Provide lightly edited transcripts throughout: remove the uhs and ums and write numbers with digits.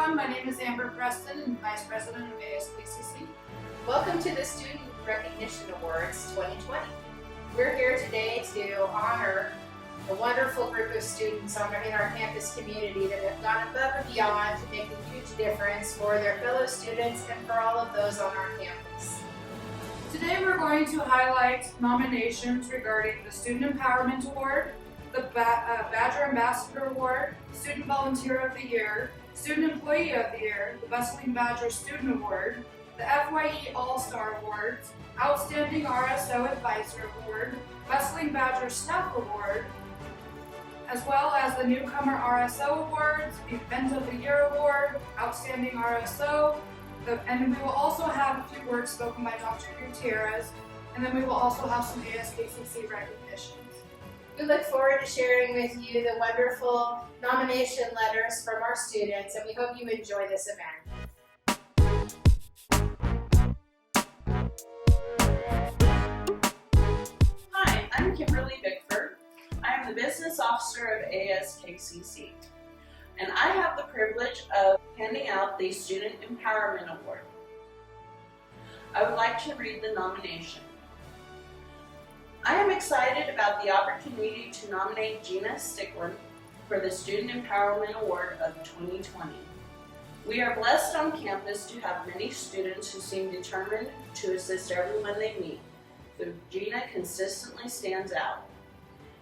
everyone, my name is Amber Preston, and Vice President of ASKCC. Welcome to the Student Recognition Awards 2020. We're here today to honor a wonderful group of students in our campus community that have gone above and beyond to make a huge difference for their fellow students and for all of those on our campus. Today we're going to highlight nominations regarding the Student Empowerment Award, the Badger Ambassador Award, Student Volunteer of the Year, Student Employee of the Year, the Bustling Badger Student Award, the FYE All-Star Awards, Outstanding RSO Advisor Award, Bustling Badger Staff Award, as well as the Newcomer RSO Awards, the Event of the Year Award, Outstanding RSO, and we will also have a few words spoken by Dr. Gutierrez, and then we will also have some ASKCC recognitions. We look forward to sharing with you the wonderful nomination letters from our students, and we hope you enjoy this event. Hi, I'm Kimberly Bickford. I am the Business Officer of ASKCC, and I have the privilege of handing out the Student Empowerment Award. I would like to read the nomination. I am excited about the opportunity to nominate GINA STICKLEN for the Student Empowerment Award of 2020. We are blessed on campus to have many students who seem determined to assist everyone they meet. So GINA consistently stands out.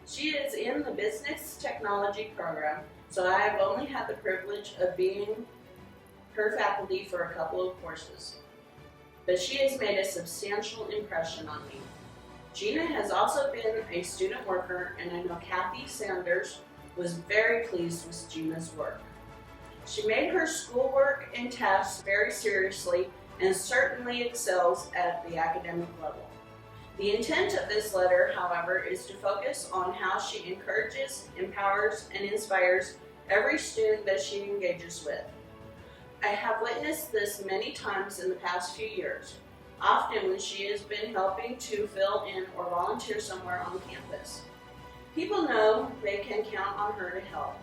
She is in the Business Technology program, so I have only had the privilege of being her faculty for a couple of courses. But she has made a substantial impression on me. GINA has also been a student worker, and I know Kathy Sanders was very pleased with GINA's work. She made her schoolwork and tasks very seriously and certainly excels at the academic level. The intent of this letter, however, is to focus on how she encourages, empowers, and inspires every student that she engages with. I have witnessed this many times in the past few years, often when she has been helping to fill in or volunteer somewhere on campus. People know they can count on her to help.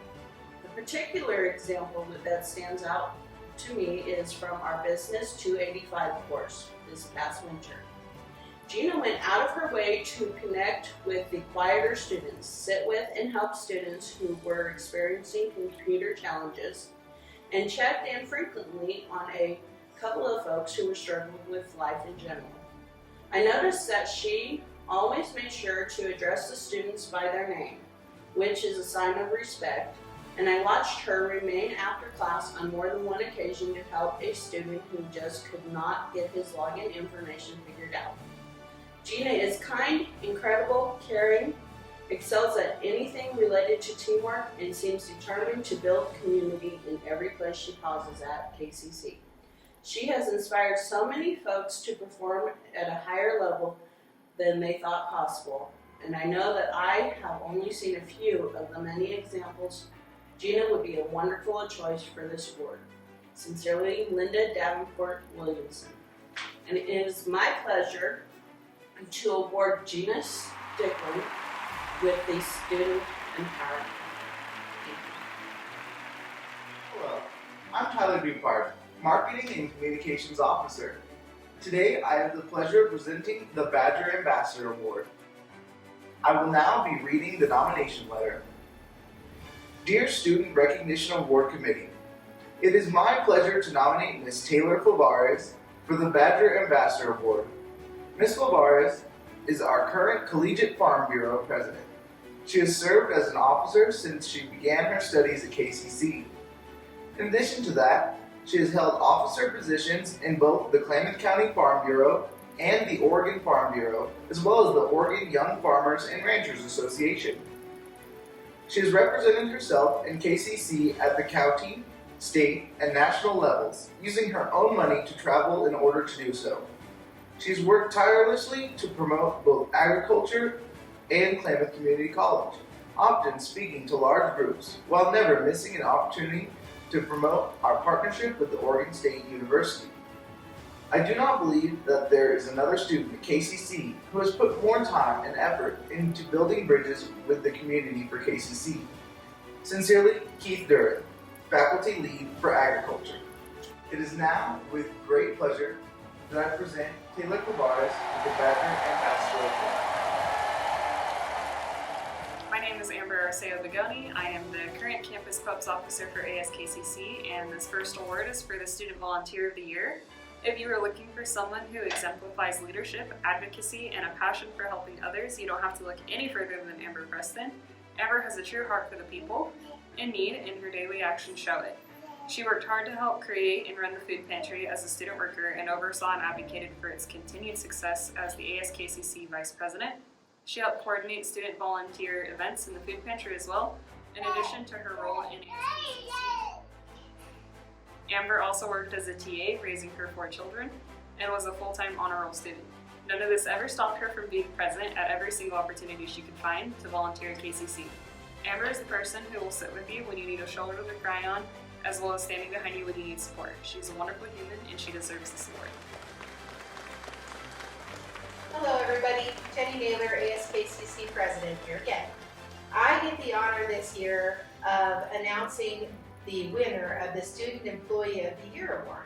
A particular example that stands out to me is from our Business 285 course this past winter. GINA went out of her way to connect with the quieter students, sit with and help students who were experiencing computer challenges, and checked in frequently on a couple of folks who were struggling with life in general. I noticed that she always made sure to address the students by their name, which is a sign of respect, and I watched her remain after class on more than one occasion to help a student who just could not get his login information figured out. GINA is kind, incredible, caring, excels at anything related to teamwork, and seems determined to build community in every place she pauses at KCC. She has inspired so many folks to perform at a higher level than they thought possible, and I know that I have only seen a few of the many examples. GINA would be a wonderful choice for this award. Sincerely, Linda Davenport Williamson. And it is my pleasure to award GINA STICKLEN with the Student Empowerment. Hello, I'm Tyler Dupart, Marketing and Communications Officer. Today I have the pleasure of presenting the Badger Ambassador Award. I will now be reading the nomination letter. Dear Student Recognition Award Committee, it is my pleasure to nominate Ms. Taylor Favarez for the Badger Ambassador Award. Ms. Favarez is our current Collegiate Farm Bureau President. She has served as an officer since she began her studies at KCC. In addition to that, she has held officer positions in both the Klamath County Farm Bureau and the Oregon Farm Bureau, as well as the Oregon Young Farmers and Ranchers Association. She has represented herself in KCC at the county, state, and national levels, using her own money to travel in order to do so. She's worked tirelessly to promote both agriculture and Klamath Community College, often speaking to large groups, while never missing an opportunity to promote our partnership with the Oregon State University. I do not believe that there is another student at KCC who has put more time and effort into building bridges with the community for KCC. Sincerely, Keith Durrett, Faculty Lead for Agriculture. It is now with great pleasure that I present Taylor Tavares, the Badger Ambassador Award. My name is Amber Arceo-Begoni. I am the current Campus Clubs Officer for ASKCC, and this first award is for the Student Volunteer of the Year. If you are looking for someone who exemplifies leadership, advocacy, and a passion for helping others, you don't have to look any further than Amber Preston. Amber has a true heart for the people in need, and her daily actions show it. She worked hard to help create and run the food pantry as a student worker and oversaw and advocated for its continued success as the ASKCC Vice President. She helped coordinate student volunteer events in the food pantry as well, in addition to her role in ASKCC. Amber also worked as a TA, raising her 4 children, and was a full-time honor roll student. None of this ever stopped her from being present at every single opportunity she could find to volunteer at KCC. Amber is the person who will sit with you when you need a shoulder to cry on, as well as standing behind you when you need support. She's a wonderful human, and she deserves this award. Hello everybody, Jenny Naylor, ASKCC President here again. I get the honor this year of announcing the winner of the Student Employee of the Year Award.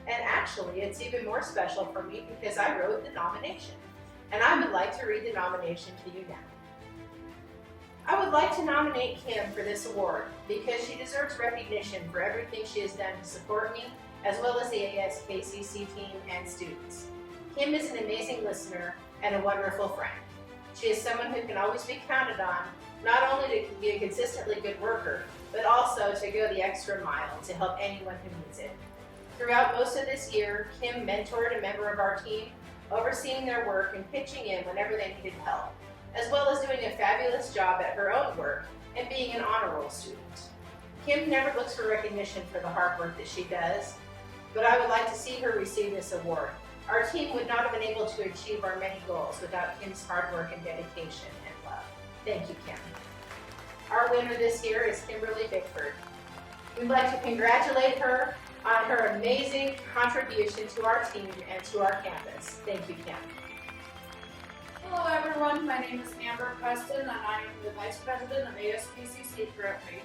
And actually, it's even more special for me because I wrote the nomination. And I would like to read the nomination to you now. I would like to nominate Kim for this award because she deserves recognition for everything she has done to support me, as well as the ASKCC team and students. Kim is an amazing listener and a wonderful friend. She is someone who can always be counted on, not only to be a consistently good worker, but also to go the extra mile to help anyone who needs it. Throughout most of this year, Kim mentored a member of our team, overseeing their work and pitching in whenever they needed help, as well as doing a fabulous job at her own work and being an honor roll student. Kim never looks for recognition for the hard work that she does, but I would like to see her receive this award. Our team would not have been able to achieve our many goals without Kim's hard work and dedication and love. Thank you, Kim. Our winner this year is Kimberly Bickford. We'd like to congratulate her on her amazing contribution to our team and to our campus. Thank you, Kim. Hello everyone, my name is Amber Preston and I am the Vice President of ASKCC currently.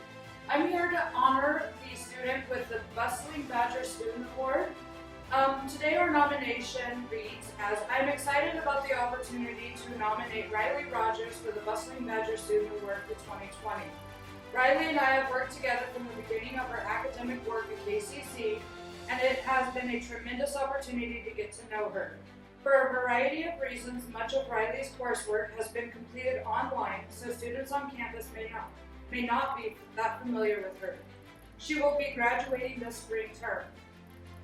I'm here to honor the student with the Bustling Badger Student Award. Today our nomination reads as, I'm excited about the opportunity to nominate Riley Rogers for the Bustling Badger Student Award for 2020. Riley and I have worked together from the beginning of our academic work at KCC, and it has been a tremendous opportunity to get to know her. For a variety of reasons, much of Riley's coursework has been completed online, so students on campus may not be that familiar with her. She will be graduating this spring term.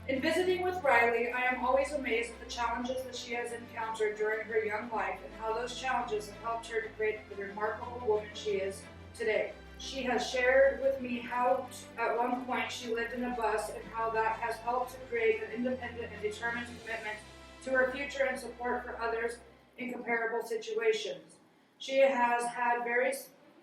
In visiting with Riley, I am always amazed at the challenges that she has encountered during her young life and how those challenges have helped her to create the remarkable woman she is today. She has shared with me how at one point she lived in a bus and how that has helped to create an independent and determined commitment to her future and support for others in comparable situations. She has had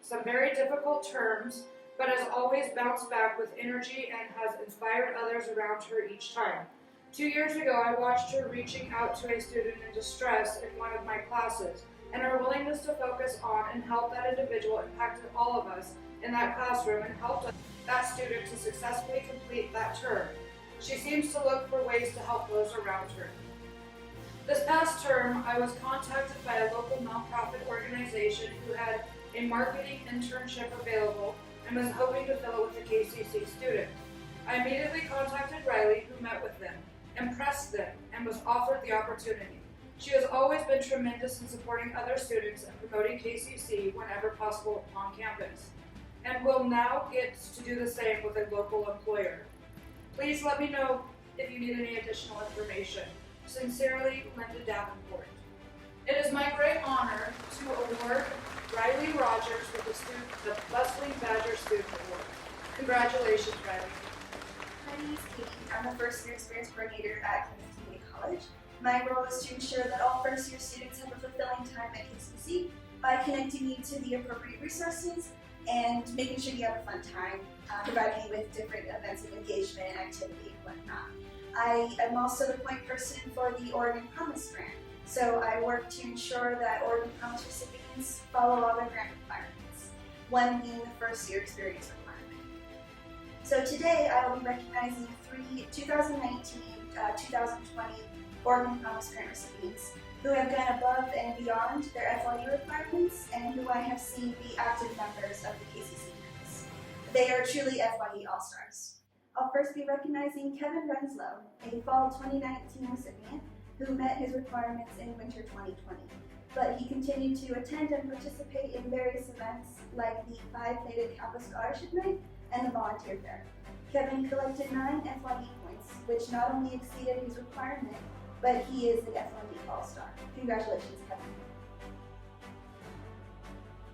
some very difficult terms, but has always bounced back with energy and has inspired others around her each time. 2 years ago, I watched her reaching out to a student in distress in one of my classes, and her willingness to focus on and help that individual impacted all of us in that classroom and helped that student to successfully complete that term. She seems to look for ways to help those around her. This past term, I was contacted by a local nonprofit organization who had a marketing internship available and was hoping to fill it with a KCC student. I immediately contacted Riley, who met with them, impressed them, and was offered the opportunity. She has always been tremendous in supporting other students and promoting KCC whenever possible on campus, and will now get to do the same with a local employer. Please let me know if you need any additional information. Sincerely, Linda Davenport. It is my great honor to award Riley Rogers with the Bustling Badger Student Award. Congratulations, Riley. My name is Katie. I'm the first year experience coordinator at Klamath Community College. My role is to ensure that all first year students have a fulfilling time at KCC by connecting you to the appropriate resources and making sure you have a fun time, providing you with different events of engagement, activity, and whatnot. I am also the point person for the Oregon Promise Grant. So I work to ensure that Oregon Promise recipients follow all their grant requirements, one being the first year experience requirement. So today I will be recognizing 3 2019-2020 Oregon Promise Grant recipients who have gone above and beyond their FYE requirements and who I have seen be active members of the KCC campus. They are truly FYE All-Stars. I'll first be recognizing Kevin Renslow, a fall 2019 recipient who met his requirements in winter 2020. But he continued to attend and participate in various events like the Phi Theta Kappa Scholarship Night and the Volunteer Fair. Kevin collected 9 FYE points, which not only exceeded his requirement, but he is an FYE All-Star. Congratulations, Kevin.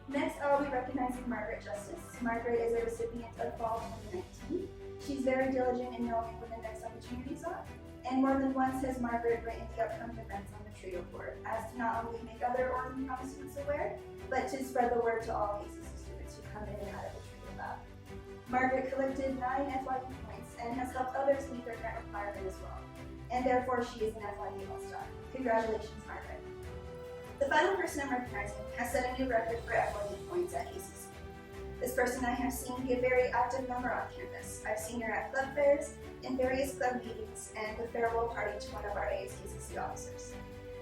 Next, I will be recognizing Margaret Justice. Margaret is a recipient of Fall 2019. She's very diligent in knowing when the next opportunities are, and more than once has Margaret written the upcoming events on the TRIO board, as to not only make other Oregon Promise students aware, but to spread the word to all KCC students who come in and out of the TRIO lab. Margaret collected 9 FYE points and has helped others meet their grant requirement as well, and therefore she is an FYE All-Star. Congratulations, Margaret. The final person I'm recognizing has set a new record for FYE points at KCC. This person I have seen be a very active member on campus. I've seen her at club fairs, in various club meetings, and the farewell party to one of our ASKCC officers.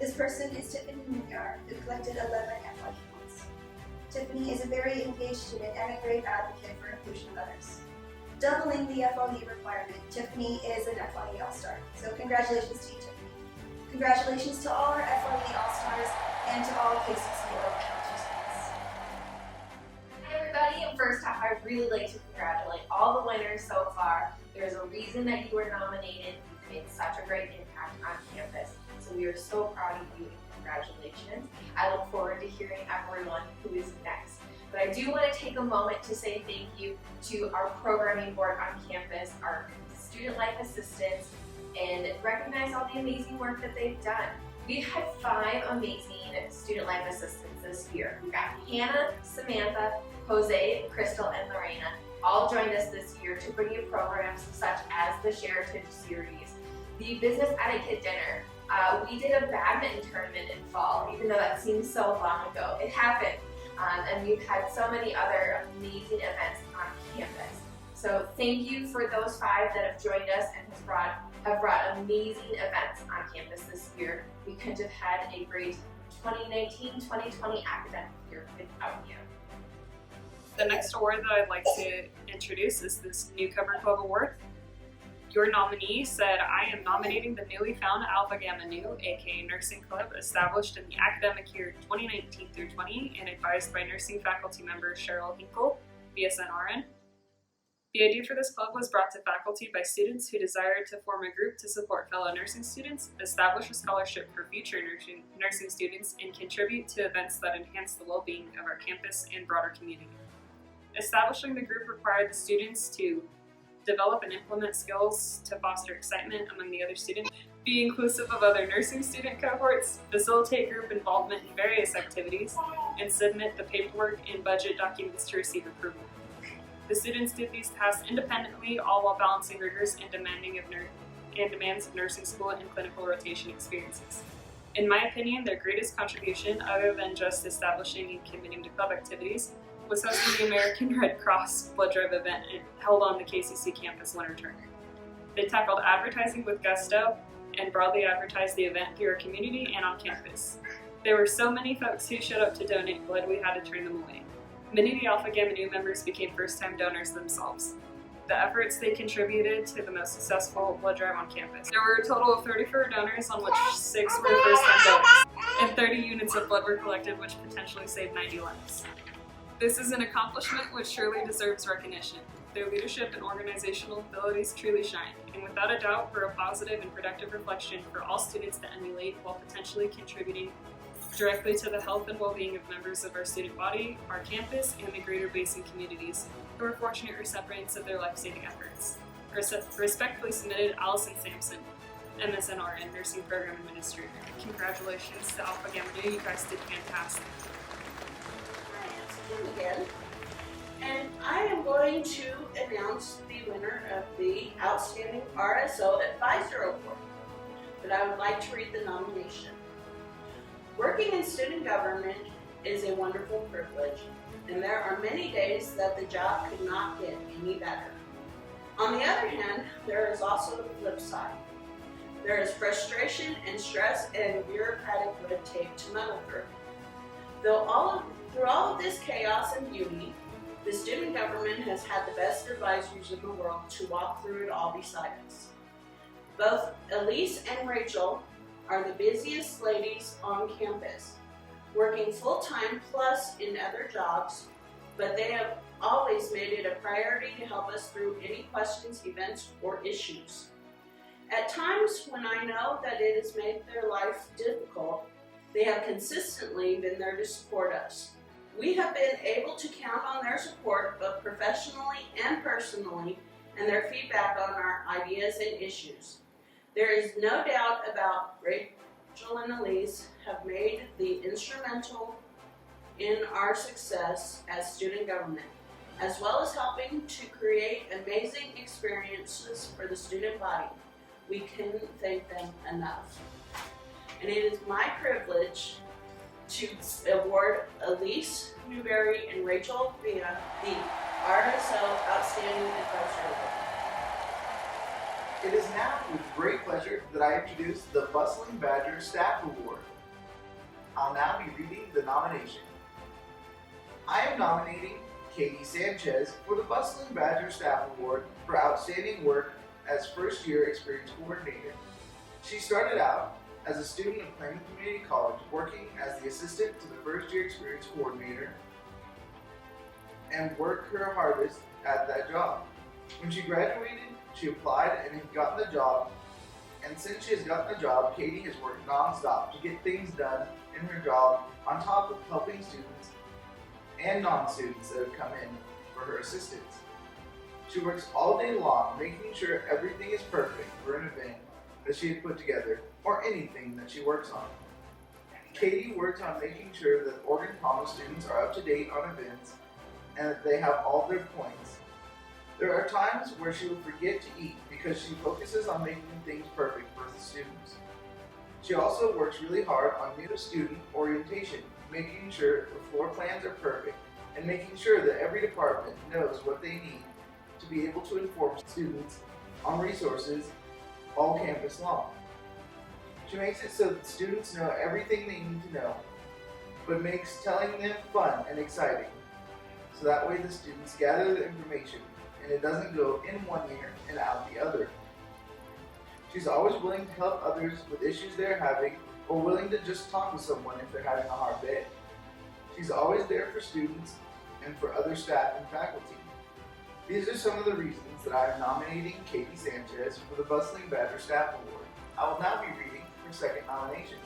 This person is Tiffany MUNJAR, who collected 11 FYE points. Tiffany is a very engaged student and a great advocate for inclusion of others. Doubling the FYE requirement, Tiffany is an FYE All-Star. So congratulations to you, Tiffany. Congratulations to all our FYE All-Stars and to all KCC Oregon students. Hi everybody, and first off, I'd really like to congratulate all the winners so far. There's a reason that you were nominated. You've made such a great impact on campus, so we are so proud of you and congratulations. I look forward to hearing everyone who is next. But I do want to take a moment to say thank you to our programming board on campus, our student life assistants, and recognize all the amazing work that they've done. We've had 5 amazing student life assistants this year. We've got Hannah, Samantha, Jose, Crystal, and Lorena all joined us this year to bring you programs such as the Sheraton series, the Business Etiquette Dinner. We did a badminton tournament in fall, even though that seems so long ago. It happened, and we've had so many other amazing events on campus. So thank you for those 5 that have joined us and have brought amazing events on campus this year. We couldn't have had a great 2019-2020 academic year without you. The next award that I'd like to introduce is this Newcomer Club Award. Your nominee said, "I am nominating the newly found Alpha Gamma Nu, aka Nursing Club, established in the academic year 2019 through 20 and advised by nursing faculty member Cheryl Hinkle, BSN RN. The idea for this club was brought to faculty by students who desired to form a group to support fellow nursing students, establish a scholarship for future nursing students, and contribute to events that enhance the well-being of our campus and broader community. Establishing the group required the students to develop and implement skills to foster excitement among the other students, be inclusive of other nursing student cohorts, facilitate group involvement in various activities, and submit the paperwork and budget documents to receive approval. The students did these tasks independently, all while balancing rigors and demands of nursing school and clinical rotation experiences. In my opinion, their greatest contribution, other than just establishing and committing to club activities, was hosting the American Red Cross blood drive event held on the KCC campus winter term. They tackled advertising with gusto and broadly advertised the event through our community and on campus. There were so many folks who showed up to donate blood we had to turn them away. Many of the Alpha Gamma Nu members became first-time donors themselves. The efforts they contributed to the most successful blood drive on campus. There were a total of 34 donors, on which 6 were first-time donors, and 30 units of blood were collected, which potentially saved 90 lives. This is an accomplishment which surely deserves recognition. Their leadership and organizational abilities truly shine, and without a doubt were a positive and productive reflection for all students to emulate while potentially contributing directly to the health and well-being of members of our student body, our campus, and the greater Basin communities who are fortunate recipients of their life-saving efforts. Respectfully submitted, Allison Sampson, MSNRN, Nursing Program Administrator. Congratulations to Alpha Gamma Nu, you guys did fantastic. Hi, it's Kim again, and I am going to announce the winner of the Outstanding RSO Advisor Award, but I would like to read the nomination. Working in student government is a wonderful privilege, and there are many days that the job could not get any better. On the other hand, there is also the flip side. There is frustration and stress and bureaucratic red tape to muddle through. Through all of this chaos and beauty, the student government has had the best advisors in the world to walk through it all beside us. Both Elise and Rachel are the busiest ladies on campus, working full-time plus in other jobs, but they have always made it a priority to help us through any questions, events, or issues. At times when I know that it has made their life difficult, they have consistently been there to support us. We have been able to count on their support both professionally and personally, and their feedback on our ideas and issues. There is no doubt about Rachel and Elise have made the instrumental in our success as student government, as well as helping to create amazing experiences for the student body. We couldn't thank them enough. And it is my privilege to award Elise Newberry and Rachel Villa the RSO Outstanding Advisor Award. It is now with great pleasure that I introduce the Bustling Badger Staff Award. I'll now be reading the nomination. I am nominating Katie Sanchez for the Bustling Badger Staff Award for outstanding work as first-year experience coordinator. She started out as a student of Klamath Community College, working as the assistant to the first-year experience coordinator, and worked her hardest at that job. When she graduated, she applied and had gotten the job, and since she has gotten the job, Katie has worked non-stop to get things done in her job, on top of helping students and non-students that have come in for her assistance. She works all day long, making sure everything is perfect for an event that she had put together, or anything that she works on. Katie works on making sure that Oregon Promise students are up to date on events and that they have all their points. There are times where she will forget to eat because she focuses on making things perfect for the students. She also works really hard on new student orientation, making sure the floor plans are perfect and making sure that every department knows what they need to be able to inform students on resources all campus long. She makes it so that students know everything they need to know, but makes telling them fun and exciting, so that way the students gather the information and it doesn't go in one ear and out the other. She's always willing to help others with issues they're having, or willing to just talk with someone if they're having a hard day. She's always there for students and for other staff and faculty. These are some of the reasons that I am nominating Katie Sanchez for the Bustling Badger Staff Award. I will now be reading her second nomination.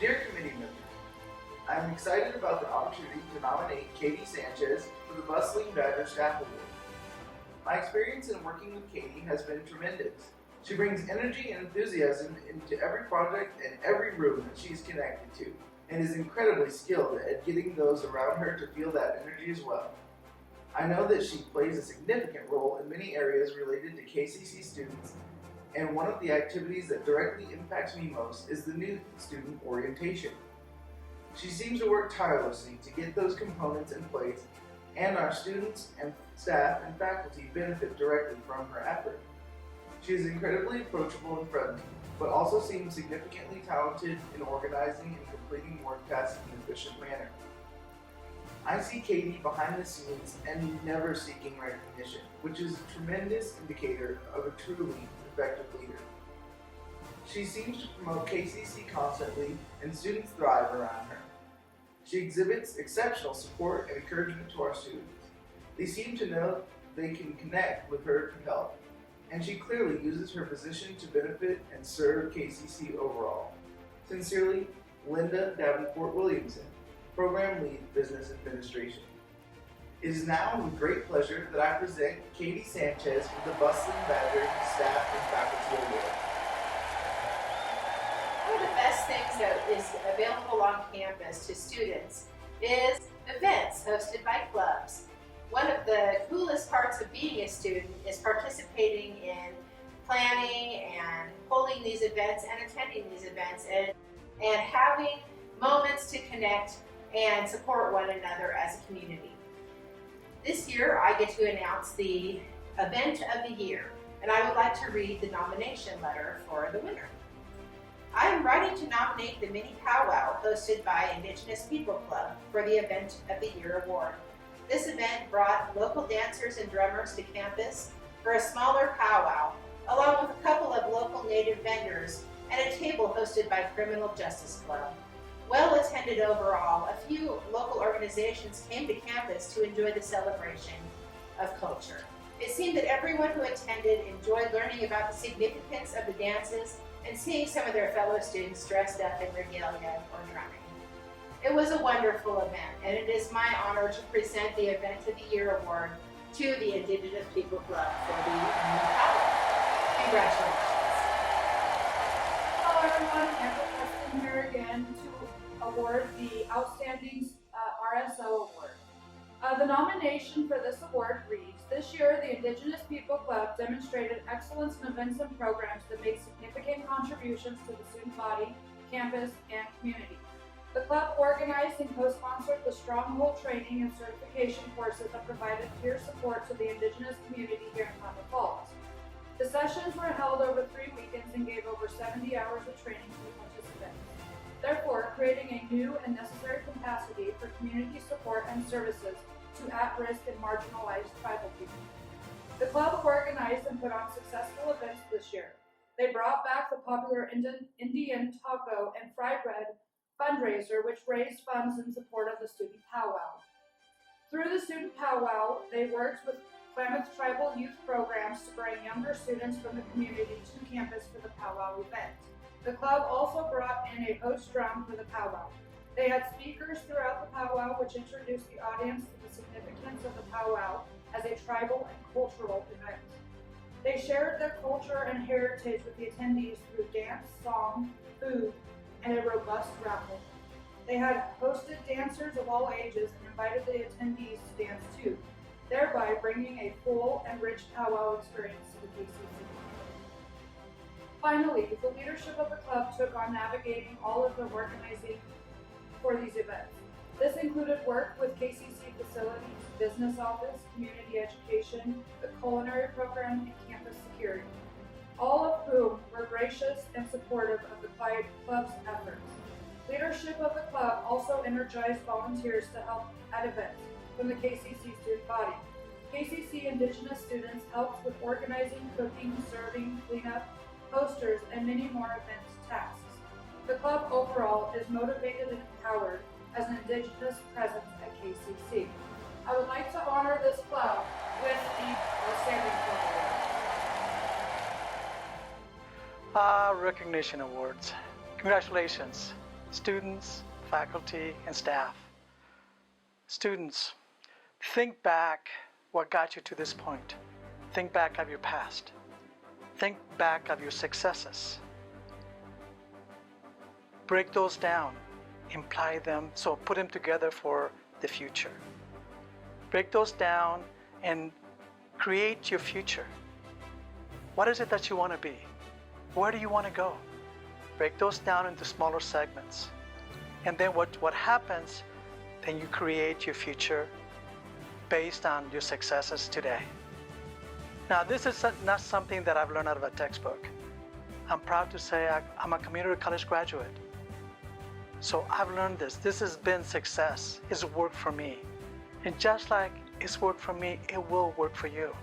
Dear committee members, I am excited about the opportunity to nominate Katie Sanchez for the Bustling Badger Staff Award. My experience in working with Katie has been tremendous. She brings energy and enthusiasm into every project and every room that she is connected to, and is incredibly skilled at getting those around her to feel that energy as well. I know that she plays a significant role in many areas related to KCC students, and one of the activities that directly impacts me most is the new student orientation. She seems to work tirelessly to get those components in place, and our students and staff and faculty benefit directly from her effort. She is incredibly approachable and friendly, but also seems significantly talented in organizing and completing work tasks in an efficient manner. I see Katie behind the scenes and never seeking recognition, which is a tremendous indicator of a truly effective leader. She seems to promote KCC constantly, and students thrive around her. She exhibits exceptional support and encouragement to our students. They seem to know they can connect with her to help, and she clearly uses her position to benefit and serve KCC overall. Sincerely, Linda Davenport Williamson, Program Lead, Business Administration. It is now with great pleasure that I present Katie Sanchez with the Bustling Badger Staff and Faculty Award. One of the best things that is available on campus to students is events hosted by clubs. One of the coolest parts of being a student is participating in planning and holding these events and attending these events and having moments to connect and support one another as a community. This year I get to announce the Event of the Year, and I would like to read the nomination letter for the winner. I am writing to nominate the Mini Powwow hosted by Indigenous People Club for the Event of the Year award. This event brought local dancers and drummers to campus for a smaller powwow, along with a couple of local native vendors and a table hosted by Criminal Justice Club. Well attended overall, a few local organizations came to campus to enjoy the celebration of culture. It seemed that everyone who attended enjoyed learning about the significance of the dances and seeing some of their fellow students dressed up in regalia or drumming. It was a wonderful event, and it is my honor to present the Event of the Year award to the Indigenous People Club for the Mini Powwow. Congratulations. Hello everyone, Amber Preston here again to award the Outstanding RSO Award. The nomination for this award reads, this year the Indigenous People Club demonstrated excellence in events and programs that made significant contributions to the student body, campus, and community. The club organized and co-sponsored the Stronghold training and certification courses that provided peer support to the Indigenous community here in Klamath Falls. The sessions were held over 3 weekends and gave over 70 hours of training to the participants, therefore creating a new and necessary capacity for community support and services to at-risk and marginalized tribal people. The club organized and put on successful events this year. They brought back the popular Indian taco and fry bread fundraiser, which raised funds in support of the student powwow. Through the student powwow, they worked with Klamath tribal youth programs to bring younger students from the community to campus for the powwow event. The club also brought in a host drum for the powwow. They had speakers throughout the powwow which introduced the audience to the significance of the powwow as a tribal and cultural event. They shared their culture and heritage with the attendees through dance, song, food, and a robust raffle. They had hosted dancers of all ages and invited the attendees to dance too, thereby bringing a full and rich powwow experience to the KCC. Finally, the leadership of the club took on navigating all of the organizing for these events. This included work with KCC facilities, business office, community education, the culinary program, and campus security, all of whom were gracious and supportive of the club's efforts. Leadership of the club also energized volunteers to help at events from the KCC student body. KCC Indigenous students helped with organizing, cooking, serving, cleanup, posters, and many more event tasks. The club overall is motivated and empowered as an Indigenous presence at KCC. I would like to honor this club with the Outstanding Club Award. Recognition awards. Congratulations, students, faculty, and staff. Students, think back what got you to this point. Think back of your past. Think back of your successes. Break those down, imply them, so put them together for the future. Break those down and create your future. What is it that you want to be? Where do you want to go? Break those down into smaller segments. And then what happens, then you create your future based on your successes today. Now, this is not something that I've learned out of a textbook. I'm proud to say I'm a community college graduate. So I've learned this. This has been success. It's worked for me. And just like it's worked for me, it will work for you.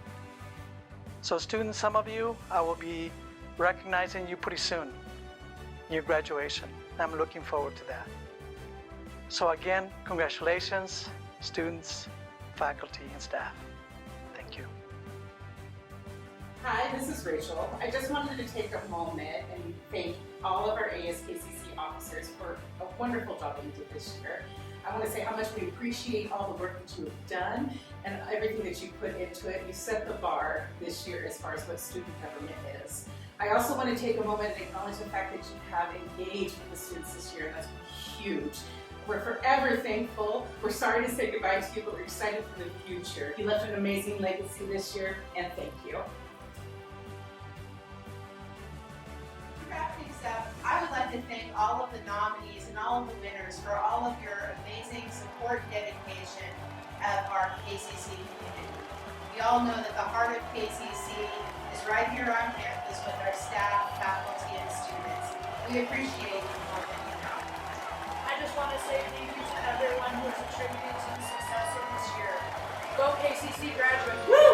So students, some of you, I will be recognizing you pretty soon in your graduation. I'm looking forward to that. So again, congratulations, students, faculty, and staff. Thank you. Hi, this is Rachel. I just wanted to take a moment and thank all of our ASKCC officers for a wonderful job that you did this year. I want to say how much we appreciate all the work that you have done and everything that you put into it. You set the bar this year as far as what student government is. I also want to take a moment and acknowledge the fact that you have engaged with the students this year, and that's huge. We're forever thankful. We're sorry to say goodbye to you, but we're excited for the future. You left an amazing legacy this year, and thank you. Wrapping things up, I would like to thank all of the nominees and all of the winners for all of your amazing support and dedication of our KCC community. We all all know that the heart of KCC is right here on campus with our staff, faculty, and students. We appreciate you more than you know. I just want to say thank you to everyone who has contributed to the success of this year. Go KCC graduates!